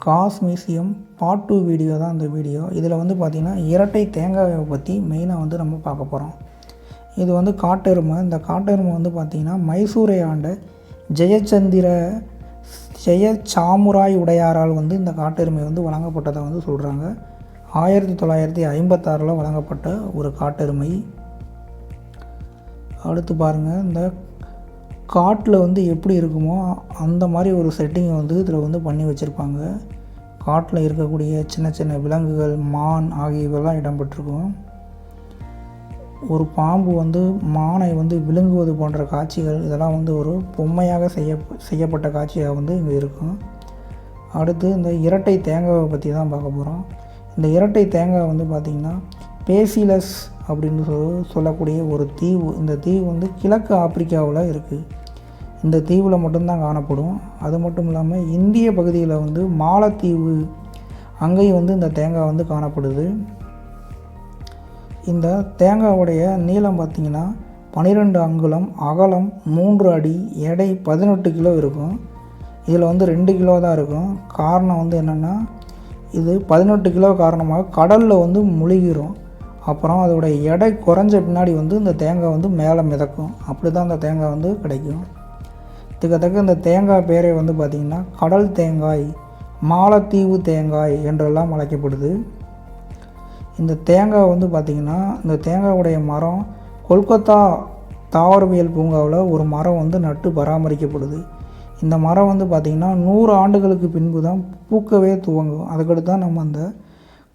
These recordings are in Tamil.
காஸ் மியூசியம் பார்ட் 2 வீடியோ தான் இந்த வீடியோ. இதில் வந்து பார்த்திங்கன்னா இரட்டை தேங்காயை பற்றி மெயினாக வந்து நம்ம பார்க்க போகிறோம். இது வந்து காட்டெருமை. இந்த காட்டெருமை வந்து பார்த்திங்கன்னா மைசூரை ஆண்ட ஜெயச்சாமுராய் உடையாரால் வந்து இந்த காட்டெருமை வந்து வழங்கப்பட்டதை வந்து சொல்கிறாங்க. 1956 வழங்கப்பட்ட ஒரு காட்டெருமை. அடுத்து பாருங்கள், இந்த காட்டில் வந்து எப்படி இருக்குமோ அந்த மாதிரி ஒரு செட்டிங்கை வந்து இதில் வந்து பண்ணி வச்சுருப்பாங்க. காட்டில் இருக்கக்கூடிய சின்ன சின்ன விலங்குகள், மான் ஆகியவெல்லாம் இடம்பெற்றிருக்கும். ஒரு பாம்பு வந்து மானை வந்து விழுங்குவது போன்ற காட்சிகள், இதெல்லாம் வந்து ஒரு பொம்மையாக செய்யப்பட்ட காட்சியாக வந்து இங்கே இருக்கும். அடுத்து இந்த இரட்டை தேங்காவை பற்றி தான் பார்க்க போகிறோம். இந்த இரட்டை தேங்காய் வந்து பார்த்திங்கன்னா பேசிலஸ் அப்படின்னு சொல்லக்கூடிய ஒரு தீவு. இந்த தீவு வந்து கிழக்கு ஆப்பிரிக்காவில் இருக்குது. இந்த தீவில் மட்டும்தான் காணப்படும். அது மட்டும் இல்லாமல் இந்திய பகுதியில் வந்து மாலத்தீவு, அங்கேயும் வந்து இந்த தேங்காய் வந்து காணப்படுது. இந்த தேங்காவுடைய நீளம் பார்த்திங்கன்னா 12 அங்குலம், அகலம் 3 அடி, எடை 18 கிலோ இருக்கும். இதில் வந்து 2 கிலோ தான் இருக்கும். காரணம் வந்து என்னென்னா, இது 18 கிலோ காரணமாக கடலில் வந்து முழுகிரும். அப்புறம் அதோடைய எடை குறைஞ்ச பின்னாடி வந்து இந்த தேங்காய் வந்து மேலே மிதக்கும். அப்படி தான் இந்த தேங்காய் வந்து கிடைக்கும். இதுக்கத்தக்க இந்த தேங்காய் பேரை வந்து பார்த்திங்கன்னா கடல் தேங்காய், மாலத்தீவு தேங்காய் என்றெல்லாம் அழைக்கப்படுது. இந்த தேங்காய் வந்து பார்த்திங்கன்னா, இந்த தேங்காவுடைய மரம் கொல்கத்தா தாவரவியல் பூங்காவில் ஒரு மரம் வந்து நட்டு பராமரிக்கப்படுது. இந்த மரம் வந்து பார்த்திங்கன்னா 100 ஆண்டுகளுக்கு பின்பு தான் பூக்கவே துவங்கும். அதுக்கடுத்து தான் நம்ம அந்த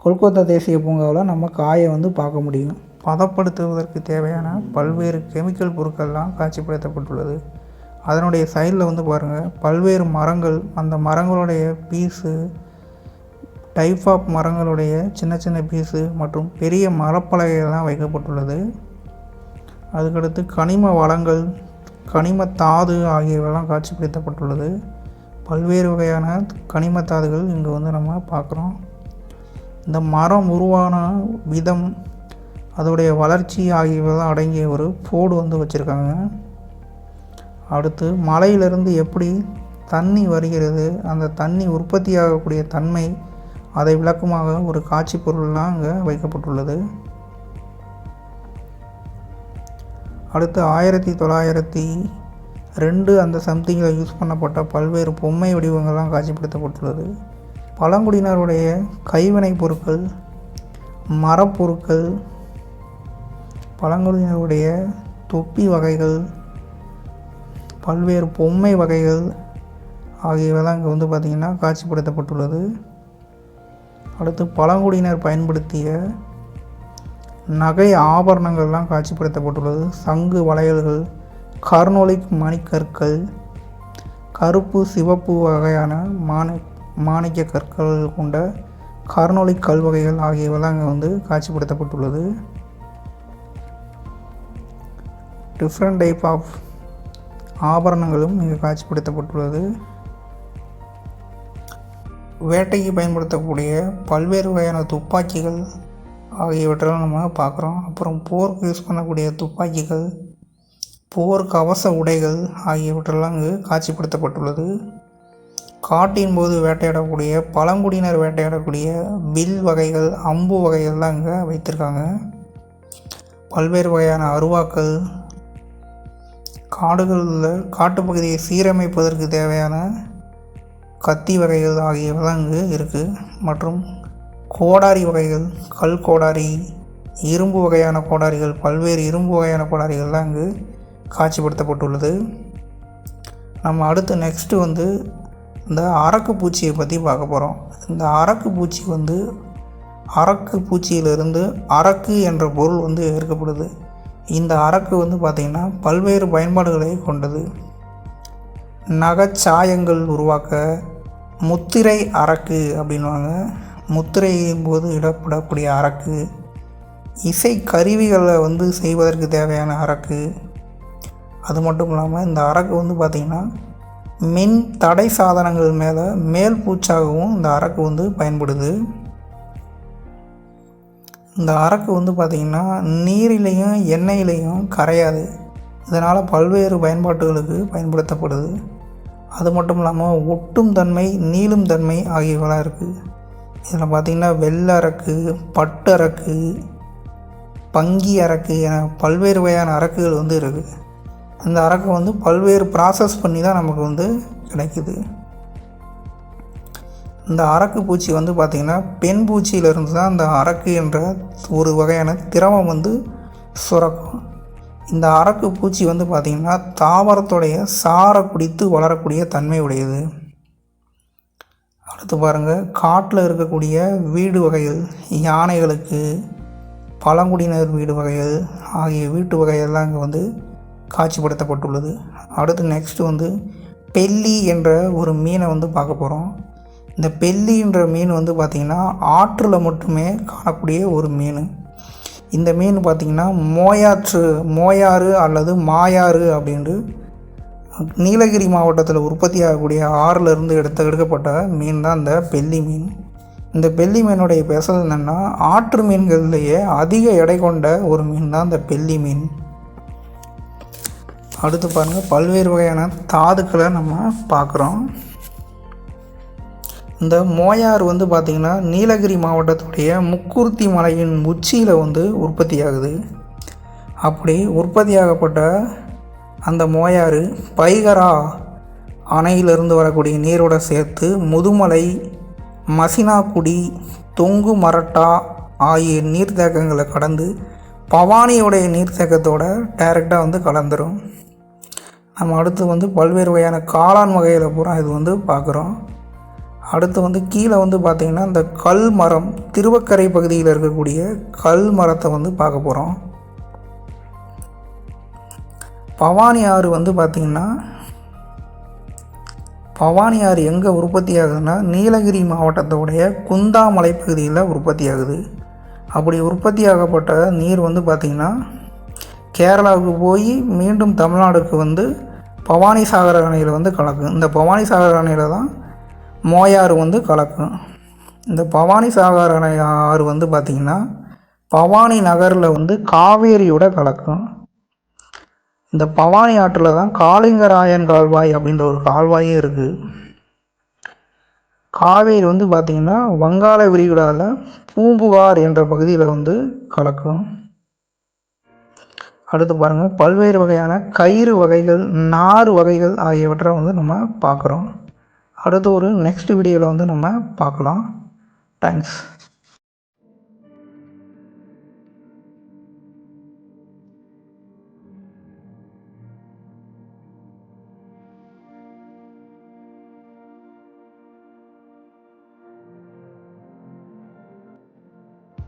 கொல்கத்தா தேசிய பூங்காவில் நம்ம காயை வந்து பார்க்க முடியும். பதப்படுத்துவதற்கு தேவையான பல்வேறு கெமிக்கல் பொருட்கள்லாம் காட்சிப்படுத்தப்பட்டுள்ளது. அதனுடைய சைடில் வந்து பாருங்கள், பல்வேறு மரங்கள், அந்த மரங்களுடைய பீஸு, டைப் ஆஃப் மரங்களுடைய சின்ன சின்ன பீஸு மற்றும் பெரிய மரப்பலகைகள்லாம் வைக்கப்பட்டுள்ளது. அதுக்கடுத்து கனிம வளங்கள், கனிம தாது ஆகியவெல்லாம் காட்சிப்படுத்தப்பட்டுள்ளது. பல்வேறு வகையான கனிம தாதுகள் இங்கே வந்து நம்ம பார்க்குறோம். இந்த மரம் உருவான விதம், அதோடைய வளர்ச்சி ஆகியவெல்லாம் அடங்கிய ஒரு போர்டு வந்து வச்சுருக்காங்க. அடுத்து மலையிலிருந்து எப்படி தண்ணி வருகிறது, அந்த தண்ணி உற்பத்தி ஆகக்கூடிய தன்மை, அதை விளக்கமாக ஒரு காட்சி பொருள்லாம் அங்கே வைக்கப்பட்டுள்ளது. அடுத்து 1902 அந்த சம்திங்கில் யூஸ் பண்ணப்பட்ட பல்வேறு பொம்மை வடிவங்கள்லாம் காட்சிப்படுத்தப்பட்டுள்ளது. பழங்குடியினருடைய கைவினை பொருட்கள், மரப்பொருட்கள், பழங்குடியினருடைய தொப்பி வகைகள், பல்வேறு பொம்மை வகைகள் ஆகியவைதான் இங்கே வந்து பார்த்திங்கன்னா காட்சிப்படுத்தப்பட்டுள்ளது. அடுத்து பழங்குடியினர் பயன்படுத்திய நகை ஆபரணங்கள்லாம் காட்சிப்படுத்தப்பட்டுள்ளது. சங்கு வளையல்கள், கார்னோலிக் மணிக்கற்கள், கருப்பு சிவப்பு வகையான மாணிக்க கற்கள் கொண்ட கார்னோலிக் கல் வகைகள் ஆகியவைதான் இங்கே வந்து காட்சிப்படுத்தப்பட்டுள்ளது. டிஃப்ரெண்ட் டைப் ஆஃப் ஆபரணங்களும் இங்கே காட்சிப்படுத்தப்பட்டுள்ளது. வேட்டைக்கு பயன்படுத்தக்கூடிய பல்வேறு வகையான துப்பாக்கிகள் ஆகியவற்றெல்லாம் நம்ம பார்க்குறோம். அப்புறம் போருக்கு யூஸ் பண்ணக்கூடிய துப்பாக்கிகள், போர் கவச உடைகள் ஆகியவற்றெல்லாம் இங்கு காட்சிப்படுத்தப்பட்டுள்ளது. காட்டின் போது வேட்டையாடக்கூடிய, பழங்குடியினர் வேட்டையாடக்கூடிய வில் வகைகள், அம்பு வகைகள்லாம் இங்கே வைத்திருக்காங்க. பல்வேறு வகையான அருவாக்கள், காடுகளில் காட்டுப்பகுதியை சீரமைப்பதற்கு தேவையான கத்தி வகைகள் ஆகியவைதான் இங்கு இருக்குது. மற்றும் கோடாரி வகைகள், கல் கோடாரி, இரும்பு வகையான கோடாரிகள், பல்வேறு இரும்பு வகையான கோடாரிகள்லாம் இங்கு காட்சிப்படுத்தப்பட்டுள்ளது. நம்ம அடுத்து நெக்ஸ்ட்டு வந்து இந்த அரக்கு பூச்சியை பற்றி பார்க்க போகிறோம். இந்த அரக்கு பூச்சி வந்து அரக்கு பூச்சியிலிருந்து அரக்கு என்ற பொருள் வந்து எடுக்கப்படுது. இந்த அரக்கு வந்து பார்த்திங்கன்னா பல்வேறு பயன்பாடுகளை கொண்டது. நகைச்சாயங்கள் உருவாக்க முத்திரை அரக்கு அப்படின்வாங்க. முத்திரையின் போது இடப்படக்கூடிய அரக்கு, இசை கருவிகளை வந்து செய்வதற்கு தேவையான அரக்கு. அது மட்டும் இல்லாமல் இந்த அரக்கு வந்து பார்த்திங்கன்னா மின் தடை சாதனங்கள் மேல் பூச்சாகவும் இந்த அரக்கு வந்து பயன்படுது. இந்த அரக்கு வந்து பார்த்திங்கன்னா நீரிலையும் எண்ணெயிலையும் கரையாது. இதனால் பல்வேறு பயன்பாட்டுகளுக்கு பயன்படுத்தப்படுது. அது மட்டும் இல்லாமல் ஒட்டும் தன்மை, நீளும் தன்மை ஆகியவெல்லாம் இருக்குது. இதில் பார்த்திங்கன்னா வெள்ளை அரக்கு, பட்டு அரக்கு, பங்கி அரக்கு என பல்வேறு வகையான அரக்குகள் வந்து இருக்குது. இந்த அரக்கு வந்து பல்வேறு ப்ராசஸ் பண்ணி தான் நமக்கு வந்து கிடைக்குது. இந்த அரக்கு பூச்சி வந்து பார்த்திங்கன்னா பெண் பூச்சியிலிருந்து தான் இந்த அரக்கு என்ற ஒரு வகையான திரவம் வந்து சுரக்கும். இந்த அரக்கு பூச்சி வந்து பார்த்திங்கன்னா தாவரத்துடைய சாரை குடித்து வளரக்கூடிய தன்மை உடையது. அடுத்து பாருங்கள், காட்டில் இருக்கக்கூடிய வீடு வகைகள், யானைகளுக்கு, பழங்குடியினர் வீடு வகைகள் ஆகிய வீட்டு வகைகள்லாம் இங்கே வந்து காட்சிப்படுத்தப்பட்டுள்ளது. அடுத்து நெக்ஸ்ட்டு வந்து பெல்லி என்ற ஒரு மீனை வந்து பார்க்க போகிறோம். இந்த பெல்லின்ற மீன் வந்து பார்த்திங்கன்னா ஆற்றில் மட்டுமே காணக்கூடிய ஒரு மீன். இந்த மீன் பார்த்திங்கன்னா மோயாறு அல்லது மாயாறு அப்படின்ட்டு நீலகிரி மாவட்டத்தில் உற்பத்தி ஆகக்கூடிய ஆறிலிருந்து எடுக்கப்பட்ட மீன் தான் இந்த பெல்லி மீன். இந்த பெல்லி மீனுடைய ஸ்பெஷல் என்னென்னா, ஆற்று மீன்கள்லேயே அதிக எடை கொண்ட ஒரு மீன் தான் இந்த பெல்லி மீன். அடுத்து பாருங்கள், பல்வேறு வகையான தாதுக்களை நம்ம பார்க்குறோம். இந்த மோயார் வந்து பார்த்திங்கன்னா நீலகிரி மாவட்டத்துடைய முக்குருத்தி மலையின் உச்சியில் வந்து உற்பத்தி ஆகுது. அப்படி உற்பத்தியாகப்பட்ட அந்த மோயாறு பைகரா அணையிலிருந்து வரக்கூடிய நீரோடு சேர்த்து முதுமலை, மசினாக்குடி, தொங்கு மரட்டா ஆகிய நீர்த்தேக்கங்களை கடந்து பவானியோடைய நீர்த்தேக்கத்தோடு டைரெக்டாக வந்து கலந்துரும். நம்ம அடுத்து வந்து பல்வேறு வகையான காளான் வகையில் பூரா இது வந்து பார்க்குறோம். அடுத்து வந்து கீழே வந்து பார்த்திங்கன்னா இந்த கல் மரம், திருவக்கரை பகுதியில் இருக்கக்கூடிய கல் மரத்தை வந்து பார்க்க போகிறோம். பவானி ஆறு வந்து பார்த்திங்கன்னா, பவானி ஆறு எங்கே உற்பத்தி ஆகுதுன்னா நீலகிரி மாவட்டத்தோடைய குந்தா மலைப்பகுதியில் உற்பத்தி ஆகுது. அப்படி உற்பத்தி ஆகப்பட்ட நீர் வந்து பார்த்திங்கன்னா கேரளாவுக்கு போய் மீண்டும் தமிழ்நாடுக்கு வந்து பவானி சாகர் அணையில் வந்து கலக்கும். இந்த பவானி சாகர் அணையில் தான் மோயாறு வந்து கலக்கும். இந்த பவானி சாகர் அணை ஆறு வந்து பார்த்திங்கன்னா பவானி நகரில் வந்து காவேரியோட கலக்கும். இந்த பவானி ஆற்றில் தான் காளிங்கராயன் கால்வாய் அப்படின்ற ஒரு கால்வாயே இருக்குது. காவேரி வந்து பார்த்திங்கன்னா வங்காள விரிகுடாவில் பூம்புகார் என்ற பகுதியில் வந்து கலக்கும். அடுத்து பாருங்கள், பல்வேறு வகையான கயிறு வகைகள், நார் வகைகள் ஆகியவற்றை வந்து நம்ம பார்க்குறோம். அடுத்து ஒரு நெக்ஸ்ட் வீடியோவில் வந்து நம்ம பார்க்கலாம். தேங்க்ஸ்.